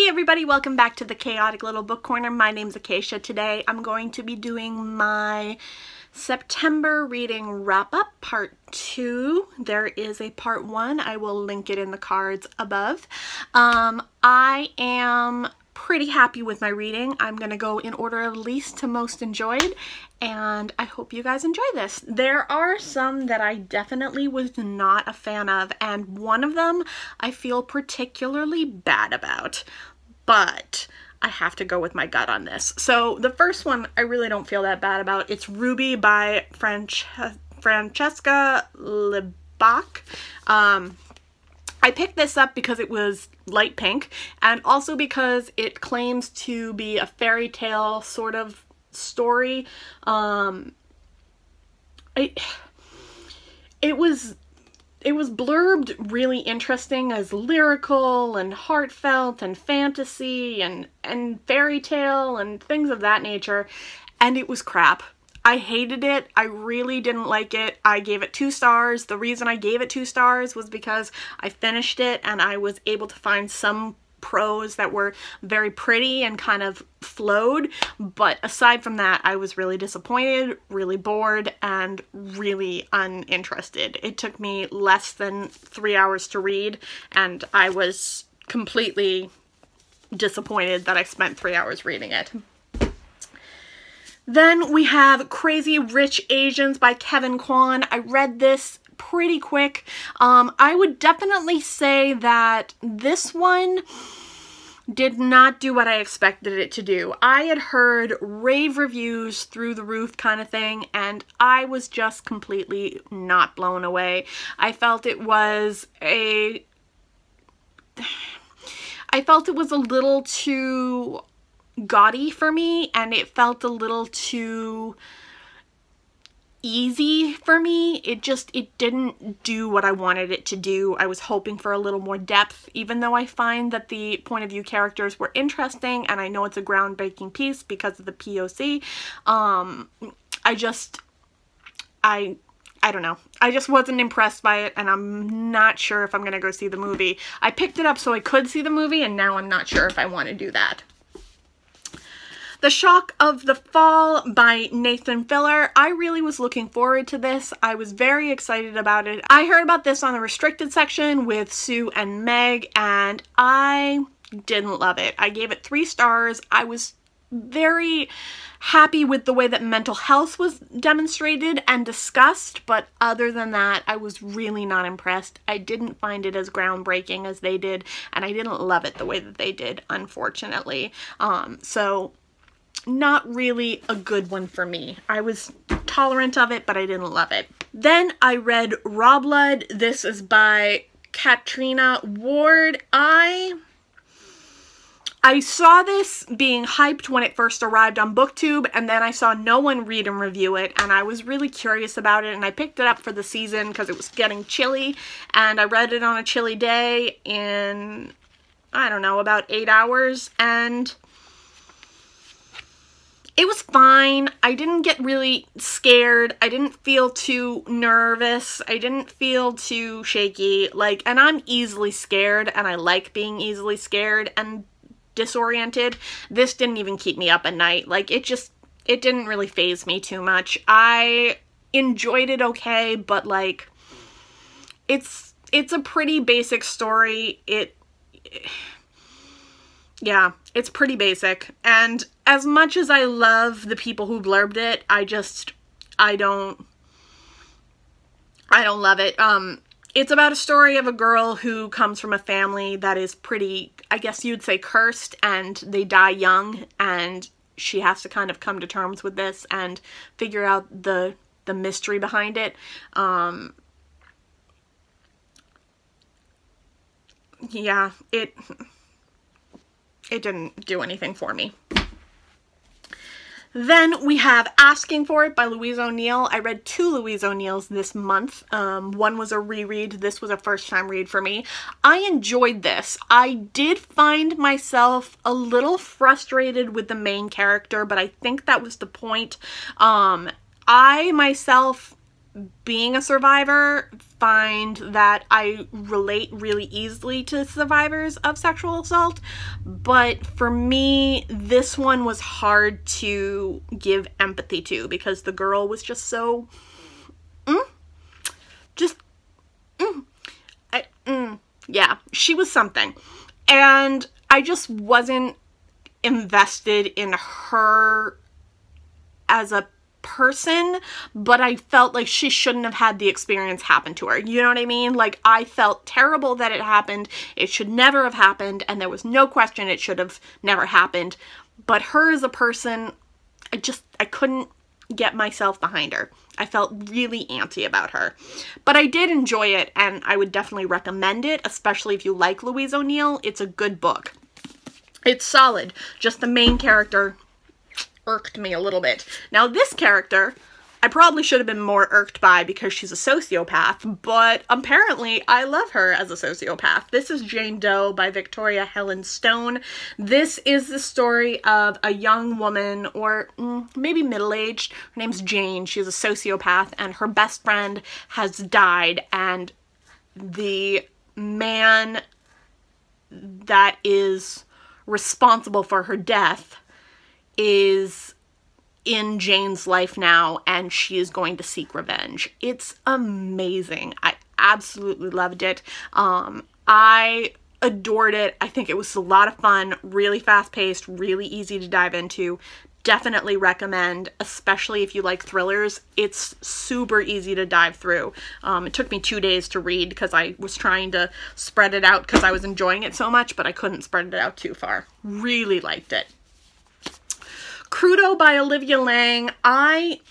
Hey everybody, welcome back to the Chaotic Little Book Corner. My name's Acacia. Today I'm going to be doing my September reading wrap-up part 2. There is a part 1. I will link it in the cards above. I am pretty happy with my reading. I'm going to go in order of least to most enjoyed, and I hope you guys enjoy this. There are some that I definitely was not a fan of, and one of them I feel particularly bad about, but I have to go with my gut on this. So the first one I really don't feel that bad about. It's Ruby by Francesca Libach. I picked this up because it was light pink, and also because it claims to be a fairy tale sort of story. It was blurbed really interesting as lyrical and heartfelt and fantasy and fairy tale and things of that nature, and it was crap. I hated it. I really didn't like it. I gave it 2 stars. The reason I gave it 2 stars was because I finished it and I was able to find some prose that were very pretty and kind of flowed, but aside from that, I was really disappointed, really bored, and really uninterested. It took me less than 3 hours to read, and I was completely disappointed that I spent 3 hours reading it. Then we have Crazy Rich Asians by Kevin Kwan. I read this pretty quick. I would definitely say that this one did not do what I expected it to do. I had heard rave reviews through the roof kind of thing, and I was just completely not blown away. I felt it was a little too gaudy for me, and it felt a little too easy for me. It didn't do what I wanted it to do. I was hoping for a little more depth, even though I find that the point of view characters were interesting, and I know it's a groundbreaking piece because of the POC. I don't know. I just wasn't impressed by it, and I'm not sure if I'm gonna go see the movie. I picked it up so I could see the movie, and now I'm not sure if I want to do that. The Shock of the Fall by Nathan Filler. I really was looking forward to this. I was very excited about it. I heard about this on the restricted section with Sue and Meg, and I didn't love it. I gave it 3 stars. I was very happy with the way that mental health was demonstrated and discussed, but other than that, I was really not impressed. I didn't find it as groundbreaking as they did, and I didn't love it the way that they did, unfortunately. So not really a good one for me. I was tolerant of it, but I didn't love it. Then I read Raw Blood. This is by Katrina Ward. I saw this being hyped when it first arrived on BookTube, and then I saw no one read and review it, and I was really curious about it, and I picked it up for the season because it was getting chilly, and I read it on a chilly day in, I don't know, about 8 hours, and it was fine. I didn't get really scared. I didn't feel too nervous. I didn't feel too shaky. And I'm easily scared, and I like being easily scared and disoriented. This didn't even keep me up at night. It didn't really faze me too much. I enjoyed it okay, but it's a pretty basic story. Yeah, it's pretty basic, and as much as I love the people who blurbed it, I don't love it. It's about a story of a girl who comes from a family that is pretty, I guess you'd say, cursed, and they die young, and she has to kind of come to terms with this and figure out the mystery behind it. Yeah, it didn't do anything for me. Then we have Asking for It by Louise O'Neill. I read 2 Louise O'Neills this month. One was a reread. This was a first-time read for me. I enjoyed this. I did find myself a little frustrated with the main character, but I think that was the point. I myself being a survivor, find that I relate really easily to survivors of sexual assault, but for me, this one was hard to give empathy to because the girl was just so, yeah, she was something. And I just wasn't invested in her as a person, but I felt like she shouldn't have had the experience happen to her. You know what I mean? Like, I felt terrible that it happened. It should never have happened, and there was no question it should have never happened. But her as a person, I couldn't get myself behind her. I felt really antsy about her. But I did enjoy it, and I would definitely recommend it, especially if you like Louise O'Neill. It's a good book. It's solid. Just the main character irked me a little bit. Now, this character, I probably should have been more irked by because she's a sociopath, but apparently I love her as a sociopath. This is Jane Doe by Victoria Helen Stone. This is the story of a young woman, or maybe middle-aged. Her name's Jane. She's a sociopath, and her best friend has died, and the man that is responsible for her death is in Jane's life now, and she is going to seek revenge. It's amazing. I absolutely loved it. I adored it. I think it was a lot of fun, really fast-paced, really easy to dive into. Definitely recommend, especially if you like thrillers. It's super easy to dive through. It took me 2 days to read because I was trying to spread it out because I was enjoying it so much, but I couldn't spread it out too far. Really liked it. Crudo by Olivia Laing. I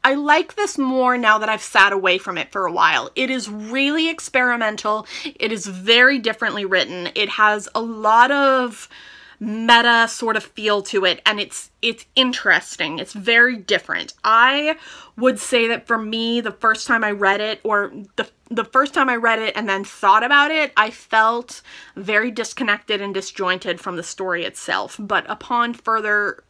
like this more now that I've sat away from it for a while. It is really experimental. It is very differently written. It has a lot of meta sort of feel to it, and it's interesting. It's very different. I would say that for me, the first time I read it, or the first time I read it and then thought about it, I felt very disconnected and disjointed from the story itself. But upon further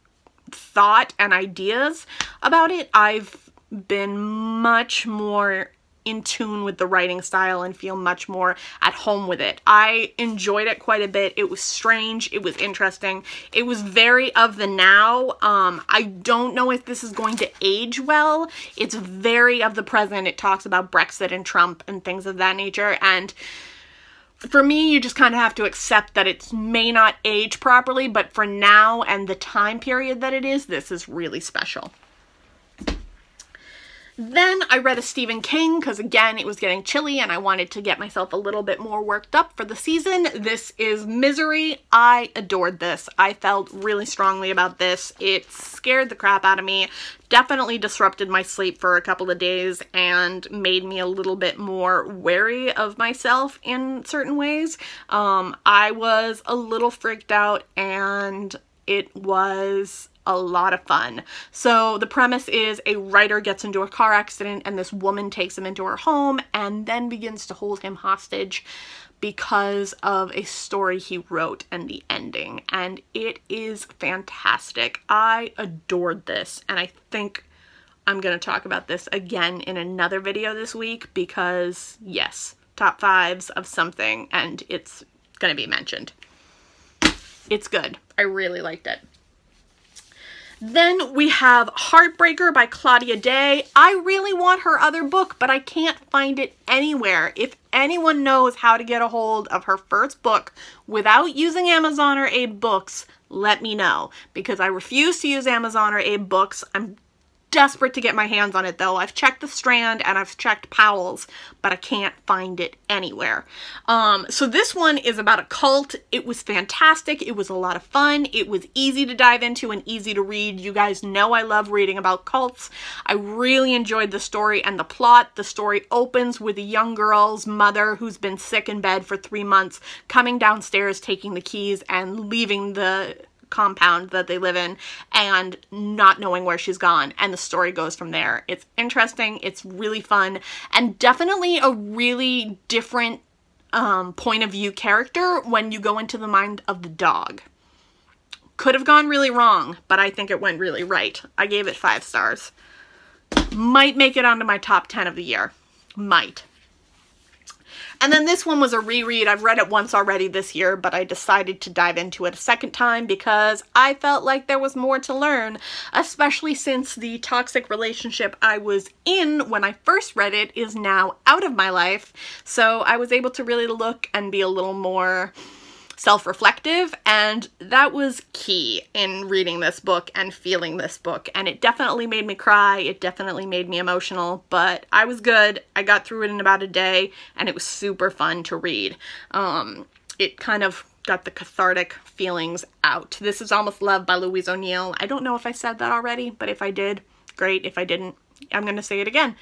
thought and ideas about it, I've been much more in tune with the writing style and feel much more at home with it. I enjoyed it quite a bit. It was strange. It was interesting. It was very of the now. I don't know if this is going to age well. It's very of the present. It talks about Brexit and Trump and things of that nature, and for me, you just kind of have to accept that it may not age properly, but for now and the time period that it is, this is really special. Then I read a Stephen King because, again, it was getting chilly and I wanted to get myself a little bit more worked up for the season. This is Misery. I adored this. I felt really strongly about this. It scared the crap out of me, definitely disrupted my sleep for a couple of days, and made me a little bit more wary of myself in certain ways. I was a little freaked out, and it was a lot of fun. So the premise is a writer gets into a car accident and this woman takes him into her home and then begins to hold him hostage because of a story he wrote and the ending. And it is fantastic. I adored this, and I think I'm going to talk about this again in another video this week because, yes, top fives of something, and it's going to be mentioned. It's good. I really liked it. Then we have Heartbreaker by Claudia Day. I really want her other book, but I can't find it anywhere. If anyone knows how to get a hold of her first book without using Amazon or Abe Books, let me know, because I refuse to use Amazon or Abe Books. I'm desperate to get my hands on it, though. I've checked the Strand and I've checked Powell's, but I can't find it anywhere. So this one is about a cult. It was fantastic. It was a lot of fun. It was easy to dive into and easy to read. You guys know I love reading about cults. I really enjoyed the story and the plot. The story opens with a young girl's mother who's been sick in bed for 3 months, coming downstairs, taking the keys, and leaving the compound that they live in and not knowing where she's gone, and the story goes from there. It's interesting, it's really fun, and definitely a really different point of view character when you go into the mind of the dog. Could have gone really wrong, but I think it went really right. I gave it 5 stars. Might make it onto my top 10 of the year. Might. And then this one was a reread. I've read it once already this year, but I decided to dive into it a second time because I felt like there was more to learn, especially since the toxic relationship I was in when I first read it is now out of my life. So I was able to really look and be a little more self-reflective, and that was key in reading this book and feeling this book. And it definitely made me cry, it definitely made me emotional, but I was good. I got through it in about a day, and it was super fun to read. It kind of got the cathartic feelings out. This is Almost Love by Louise O'Neill. I don't know if I said that already, but if I did, great. If I didn't, I'm going to say it again.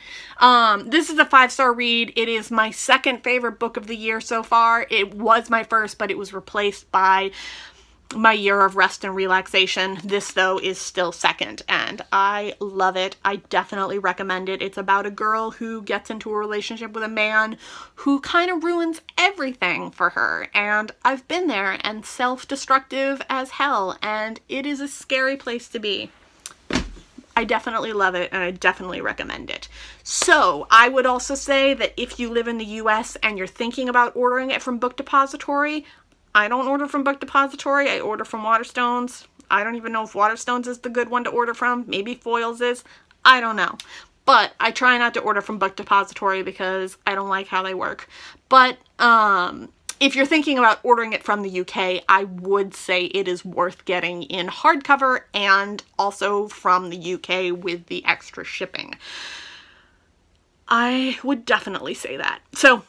This is a 5-star read. It is my second favorite book of the year so far. It was my first, but it was replaced by My Year of Rest and Relaxation. This, though, is still second, and I love it. I definitely recommend it. It's about a girl who gets into a relationship with a man who kind of ruins everything for her, and I've been there, and self-destructive as hell, and it is a scary place to be. I definitely love it, and I definitely recommend it. So I would also say that if you live in the US and you're thinking about ordering it from Book Depository, I don't order from Book Depository, I order from Waterstones. I don't even know if Waterstones is the good one to order from. Maybe Foyles is. I don't know. But I try not to order from Book Depository because I don't like how they work. But if you're thinking about ordering it from the UK, I would say it is worth getting in hardcover and also from the UK with the extra shipping. I would definitely say that. So,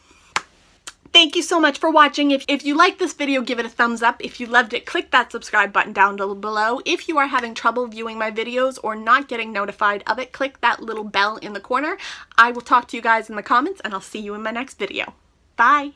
thank you so much for watching. If you liked this video, give it a thumbs up. If you loved it, click that subscribe button down below. If you are having trouble viewing my videos or not getting notified of it, click that little bell in the corner. I will talk to you guys in the comments, and I'll see you in my next video. Bye!